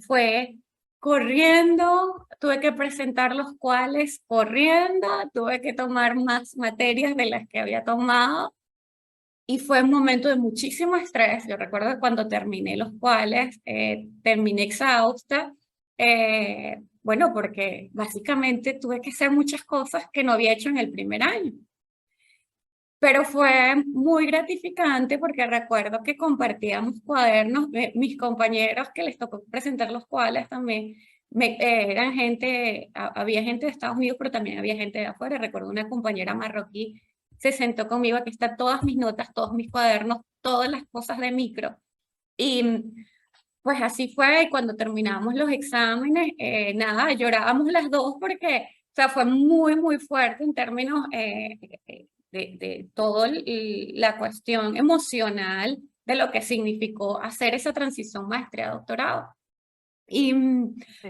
fue corriendo, tuve que presentar los cuales corriendo, tuve que tomar más materias de las que había tomado y fue un momento de muchísimo estrés. Yo recuerdo que cuando terminé los cuales, terminé exhausta, bueno, porque básicamente tuve que hacer muchas cosas que no había hecho en el primer año. Pero fue muy gratificante porque recuerdo que compartíamos cuadernos, mis compañeros que les tocó presentar los cuales también, eran había gente de Estados Unidos, pero también había gente de afuera. Recuerdo una compañera marroquí se sentó conmigo, aquí están todas mis notas, todos mis cuadernos, todas las cosas de micro. Y pues así fue, y cuando terminamos los exámenes, nada, llorábamos las dos porque, o sea, fue muy, muy fuerte en términos de toda la cuestión emocional de lo que significó hacer esa transición maestría a doctorado. Y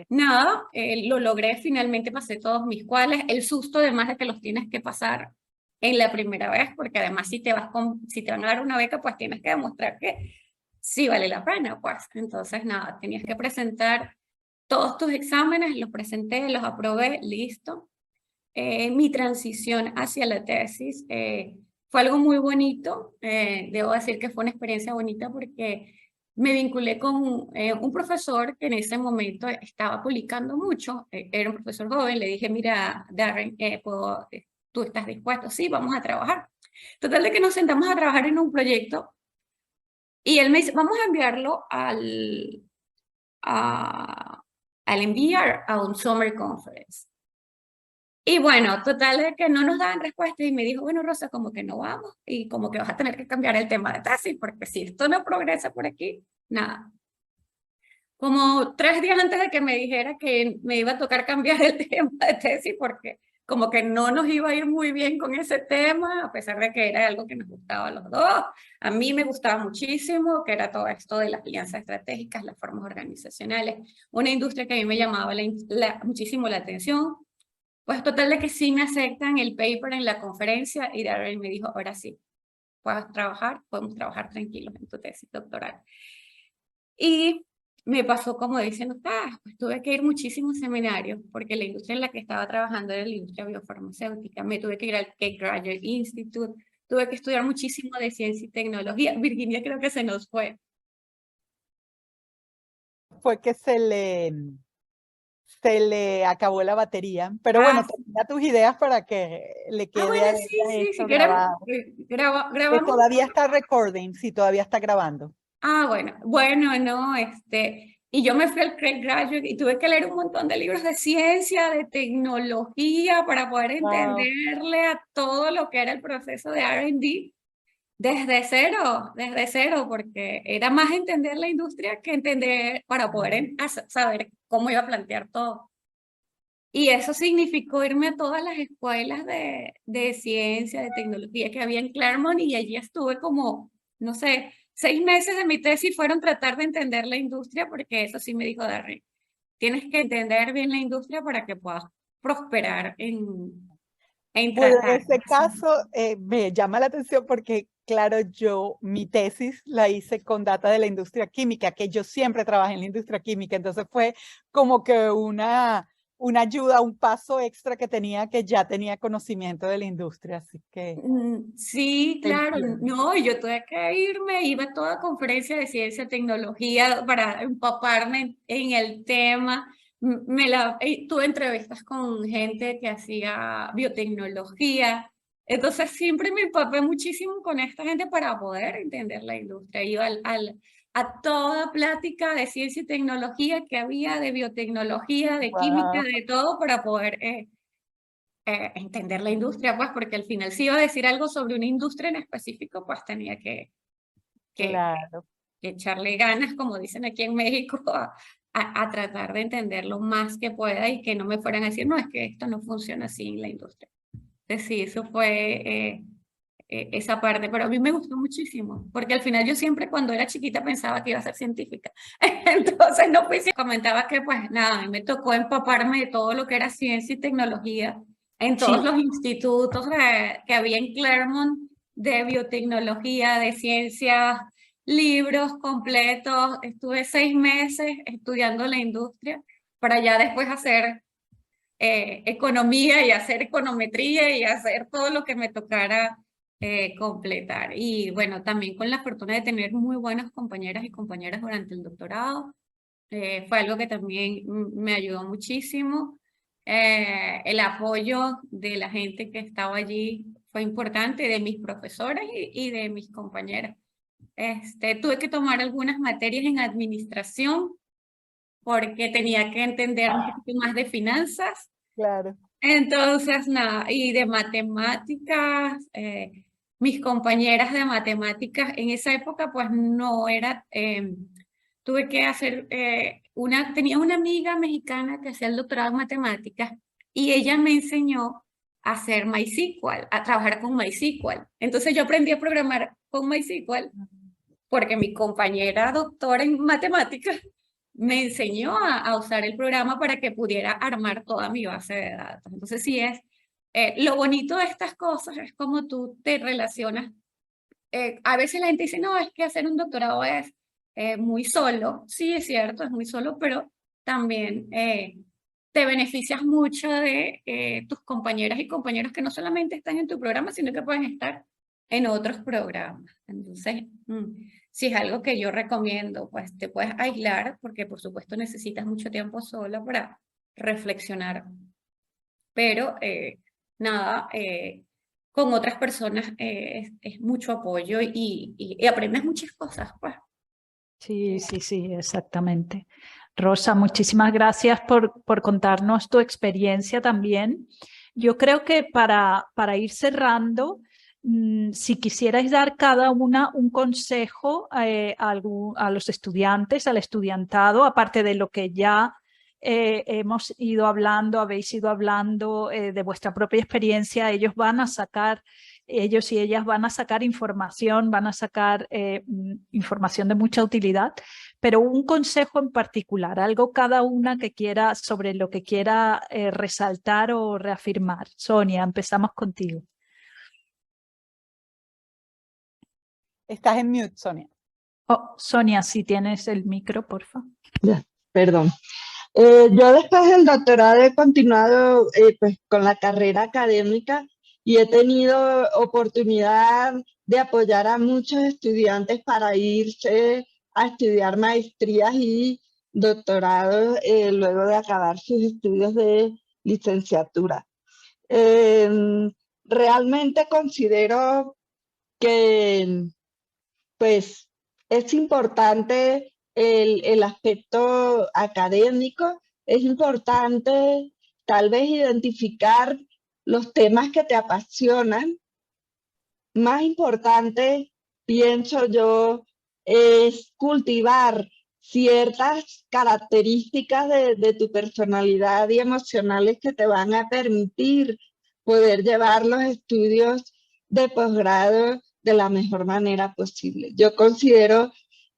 nada, lo logré, finalmente pasé todos mis cuales, el susto además de que los tienes que pasar en la primera vez, porque además si te van a dar una beca, pues tienes que demostrar que sí vale la pena, pues. Entonces, nada, tenías que presentar todos tus exámenes, los presenté, los aprobé, listo. Mi transición hacia la tesis fue algo muy bonito. Debo decir que fue una experiencia bonita porque me vinculé con un profesor que en ese momento estaba publicando mucho. Era un profesor joven. Le dije, mira, Darren, ¿tú estás dispuesto? Sí, vamos a trabajar. Total de que nos sentamos a trabajar en un proyecto y él me dice, vamos a enviarlo al enviar a un summer conference. Y bueno, total de que no nos daban respuesta y me dijo, bueno, Rosa, como que no vamos y como que vas a tener que cambiar el tema de tesis porque si esto no progresa por aquí, nada. Como 3 días antes de que me dijera que me iba a tocar cambiar el tema de tesis porque como que no nos iba a ir muy bien con ese tema, a pesar de que era algo que nos gustaba a los dos. A mí me gustaba muchísimo, que era todo esto de las alianzas estratégicas, las formas organizacionales, una industria que a mí me llamaba muchísimo la atención. Pues total de que sí me aceptan el paper en la conferencia y Darren me dijo, ahora sí, podemos trabajar tranquilos en tu tesis doctoral. Y me pasó como diciendo, pues tuve que ir muchísimos seminarios porque la industria en la que estaba trabajando era la industria biofarmacéutica. Me tuve que ir al Cake Graduate Institute, tuve que estudiar muchísimo de ciencia y tecnología. Virginia creo que se nos fue. Fue que se le acabó la batería, pero bueno, termina tus ideas para que le quede bueno, a sí, ella esto si quieres, grabado. grabamos. Todavía está recording, sí, todavía está grabando. Bueno, no, y yo me fui al Craig Graduate y tuve que leer un montón de libros de ciencia, de tecnología, para poder entenderle a todo lo que era el proceso de R&D desde cero, porque era más entender la industria que entender para poder saber cómo iba a plantear todo. Y eso significó irme a todas las escuelas de ciencia, de tecnología que había en Claremont y allí estuve como, no sé, 6 meses de mi tesis fueron tratar de entender la industria porque eso sí me dijo Darren. Tienes que entender bien la industria para que puedas prosperar en Pues tratar. en ese caso me llama la atención porque, claro, mi tesis la hice con data de la industria química, que yo siempre trabajé en la industria química, entonces fue como que una ayuda, un paso extra que ya tenía conocimiento de la industria, así que... Sí, claro, entiendo. no, yo tuve que irme, iba a toda conferencia de ciencia y tecnología para empaparme en el tema. Tuve entrevistas con gente que hacía biotecnología, entonces siempre me empapé muchísimo con esta gente para poder entender la industria. Iba a toda plática de ciencia y tecnología que había, de biotecnología, de química, de todo, para poder entender la industria, pues, porque al final si iba a decir algo sobre una industria en específico, pues tenía que Claro. echarle ganas, como dicen aquí en México, a tratar de entender lo más que pueda y que no me fueran a decir, no, es que esto no funciona así en la industria. Entonces, sí, eso fue esa parte, pero a mí me gustó muchísimo, porque al final yo siempre cuando era chiquita pensaba que iba a ser científica. Entonces, no fui, comentaba que pues nada, a mí me tocó empaparme de todo lo que era ciencia y tecnología en todos los institutos que había en Claremont de biotecnología, de ciencias, libros completos. Estuve 6 meses estudiando la industria para ya después hacer economía y hacer econometría y hacer todo lo que me tocara completar. Y bueno, también con la fortuna de tener muy buenas compañeras y compañeras durante el doctorado. Fue algo que también me ayudó muchísimo. El apoyo de la gente que estaba allí fue importante, de mis profesores y de mis compañeras. Tuve que tomar algunas materias en administración porque tenía que entender un poquito más de finanzas. Claro. Entonces, nada, y de matemáticas, mis compañeras de matemáticas en esa época, pues no era, tuve que hacer, tenía una amiga mexicana que hacía el doctorado en matemáticas y ella me enseñó a hacer MySQL, a trabajar con MySQL. Entonces yo aprendí a programar con MySQL porque mi compañera doctora en matemáticas me enseñó a usar el programa para que pudiera armar toda mi base de datos. Entonces sí es lo bonito de estas cosas es como tú te relacionas. A veces la gente dice, no, es que hacer un doctorado es muy solo. Sí, es cierto, es muy solo, pero también te beneficias mucho de tus compañeras y compañeros que no solamente están en tu programa, sino que pueden estar en otros programas. Entonces, si es algo que yo recomiendo, pues te puedes aislar, porque por supuesto necesitas mucho tiempo solo para reflexionar. Pero nada, con otras personas es mucho apoyo y aprendes muchas cosas, pues. Sí, sí, sí, exactamente. Rosa, muchísimas gracias por contarnos tu experiencia también. Yo creo que para ir cerrando, si quisierais dar cada una un consejo a los estudiantes, al estudiantado, aparte de lo que ya hemos ido hablando, habéis ido hablando de vuestra propia experiencia, ellos y ellas van a sacar información, van a sacar información de mucha utilidad, pero un consejo en particular, algo cada una que quiera, sobre lo que quiera resaltar o reafirmar. Sonia, empezamos contigo. Estás en mute, Sonia. Oh, Sonia, si tienes el micro, por favor. Ya, perdón. Yo después del doctorado he continuado pues, con la carrera académica y he tenido oportunidad de apoyar a muchos estudiantes para irse a estudiar maestrías y doctorados luego de acabar sus estudios de licenciatura. Realmente considero que pues, es importante el aspecto académico, es importante tal vez identificar los temas que te apasionan. Más importante, pienso yo, es cultivar ciertas características de tu personalidad y emocionales que te van a permitir poder llevar los estudios de posgrado de la mejor manera posible. Yo considero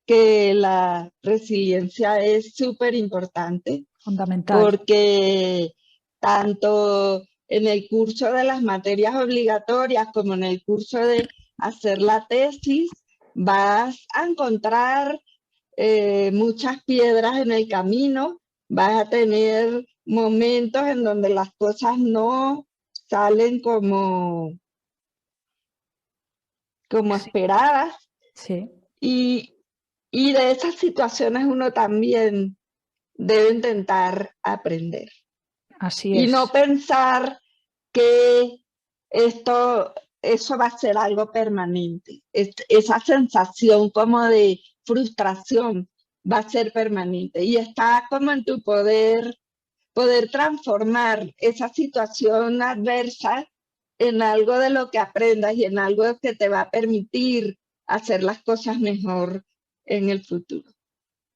que la resiliencia es súper importante. Fundamental. Porque tanto en el curso de las materias obligatorias como en el curso de hacer la tesis, vas a encontrar muchas piedras en el camino, vas a tener momentos en donde las cosas no salen como esperadas. Sí. Y de esas situaciones uno también debe intentar aprender. Así Y es. no pensar que eso va a ser algo permanente. Esa sensación como de frustración va a ser permanente y está como en tu poder transformar esa situación adversa en algo de lo que aprendas y en algo que te va a permitir hacer las cosas mejor en el futuro.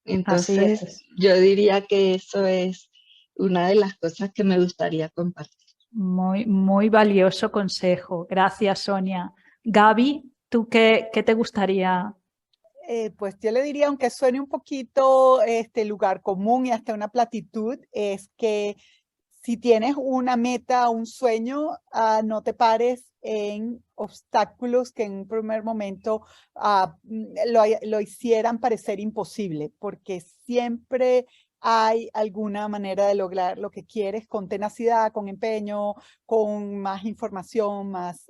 Entonces, yo diría que eso es una de las cosas que me gustaría compartir. Muy, muy valioso consejo. Gracias, Sonia. Gaby, ¿tú qué te gustaría? Pues yo le diría, aunque suene un poquito lugar común y hasta una platitud, es que si tienes una meta, un sueño, no te pares en obstáculos que en un primer momento lo hicieran parecer imposible, porque siempre hay alguna manera de lograr lo que quieres con tenacidad, con empeño, con más información, más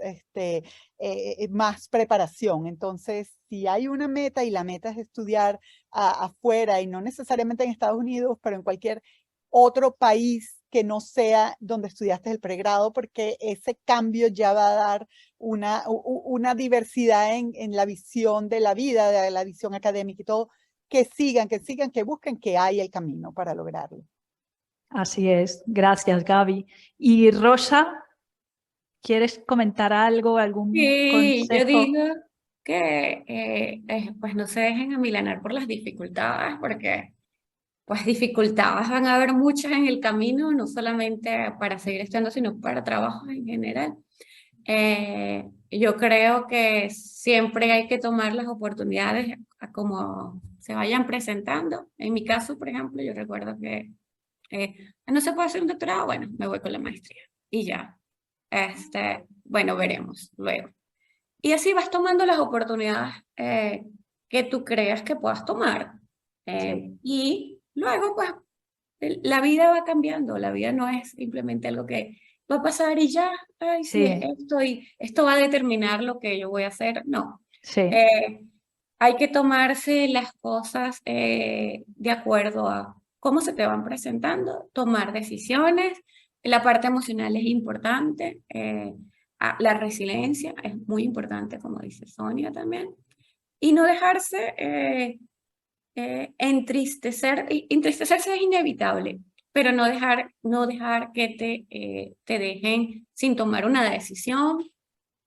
preparación. Entonces, si hay una meta y la meta es estudiar afuera y no necesariamente en Estados Unidos, pero en cualquier otro país que no sea donde estudiaste el pregrado, porque ese cambio ya va a dar una diversidad en la visión de la vida, de la visión académica y todo, que sigan, que busquen, que hay el camino para lograrlo. Así es. Gracias, Gaby. Y Rosa, ¿quieres comentar algo, algún Sí, yo consejo? digo que pues no se dejen amilanar por las dificultades, porque pues dificultades van a haber muchas en el camino, no solamente para seguir estudiando, sino para trabajos en general. Yo creo que siempre hay que tomar las oportunidades a como se vayan presentando. En mi caso, por ejemplo, yo recuerdo que no se puede hacer un doctorado, bueno, me voy con la maestría y ya. bueno, veremos luego. Y así vas tomando las oportunidades que tú creas que puedas tomar. Y luego, pues, la vida va cambiando. La vida no es simplemente algo que va a pasar y ya, ay, sí, esto, y esto va a determinar lo que yo voy a hacer. No. Hay que tomarse las cosas de acuerdo a cómo se te van presentando, tomar decisiones. La parte emocional es importante. La resiliencia es muy importante, como dice Sonia también. Y no dejarse entristecer. Entristecerse es inevitable, pero no dejar que te dejen sin tomar una decisión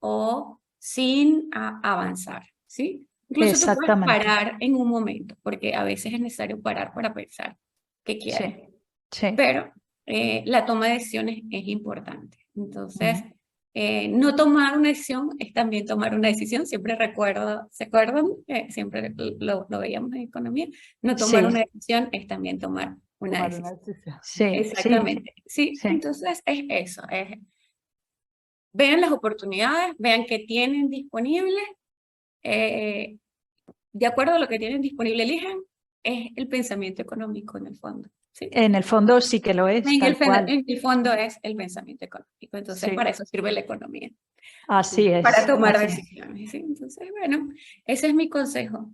o sin avanzar, ¿sí? Incluso tú puedes parar en un momento, porque a veces es necesario parar para pensar qué quieres. Pero la toma de decisiones es importante. Entonces, no tomar una decisión es también tomar una decisión. Siempre recuerdo, ¿se acuerdan? Siempre lo veíamos en economía. No tomar una decisión es también tomar una decisión. Exactamente. Sí, entonces es eso. Vean las oportunidades, vean qué tienen disponible. De acuerdo a lo que tienen disponible, elijan. Es el pensamiento económico en el fondo. ¿Sí? En el fondo sí que lo es. En el fondo es el pensamiento económico. Entonces, para eso sirve la economía. Así es. Para tomar decisiones. ¿Sí? Entonces, bueno, ese es mi consejo.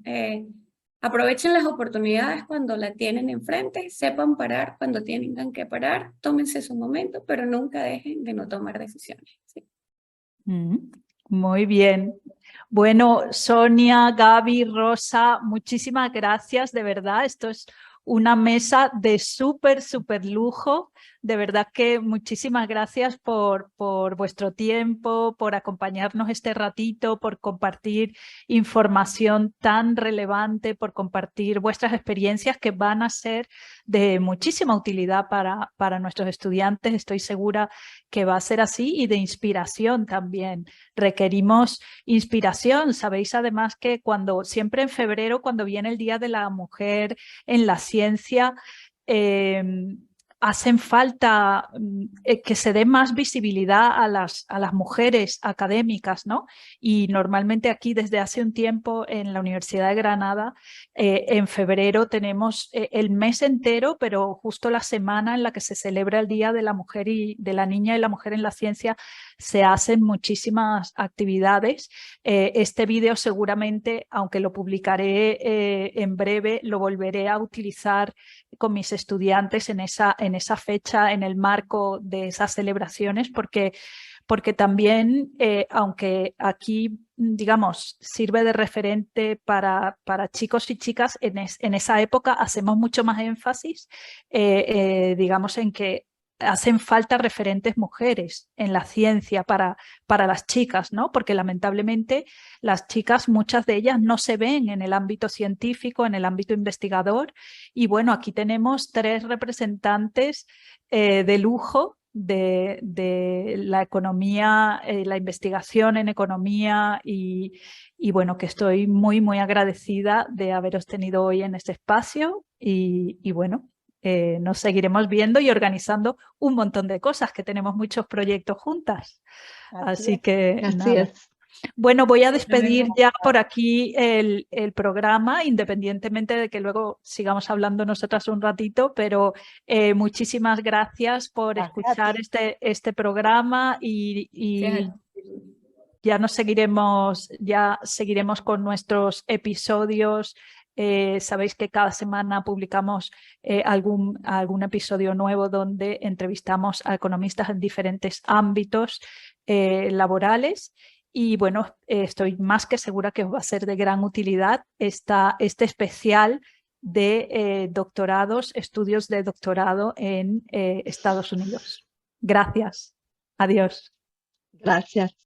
Aprovechen las oportunidades cuando la tienen enfrente, sepan parar cuando tengan que parar, tómense su momento, pero nunca dejen de no tomar decisiones. ¿Sí? Muy bien. Bueno, Sonia, Gaby, Rosa, muchísimas gracias, de verdad. Esto es una mesa de súper lujo. De verdad que muchísimas gracias por vuestro tiempo, por acompañarnos este ratito, por compartir información tan relevante, por compartir vuestras experiencias que van a ser de muchísima utilidad para nuestros estudiantes. Estoy segura que va a ser así y de inspiración también. Requerimos inspiración. Sabéis además que siempre en febrero, cuando viene el Día de la Mujer en la Ciencia, hacen falta que se dé más visibilidad a las mujeres académicas, ¿no? Y normalmente aquí desde hace un tiempo en la Universidad de Granada, en febrero tenemos el mes entero, pero justo la semana en la que se celebra el Día de la Mujer y de la Niña y la Mujer en la Ciencia, se hacen muchísimas actividades. Este vídeo seguramente, aunque lo publicaré en breve, lo volveré a utilizar con mis estudiantes en esa fecha, en el marco de esas celebraciones, porque también, aunque aquí, digamos, sirve de referente para chicos y chicas, en esa época hacemos mucho más énfasis, digamos, en que hacen falta referentes mujeres en la ciencia para las chicas, ¿no? Porque lamentablemente las chicas, muchas de ellas no se ven en el ámbito científico, en el ámbito investigador. Y bueno, aquí tenemos 3 representantes de lujo de la economía, la investigación en economía y bueno, que estoy muy agradecida de haberos tenido hoy en este espacio y bueno, nos seguiremos viendo y organizando un montón de cosas, que tenemos muchos proyectos juntas. Así que nada. Bueno, voy a despedir ya por aquí el programa, independientemente de que luego sigamos hablando nosotras un ratito, pero muchísimas gracias por escuchar este programa y ya seguiremos con nuestros episodios. Sabéis que cada semana publicamos algún episodio nuevo donde entrevistamos a economistas en diferentes ámbitos laborales. Y bueno, estoy más que segura que os va a ser de gran utilidad este especial de doctorados, estudios de doctorado en Estados Unidos. Gracias. Adiós. Gracias.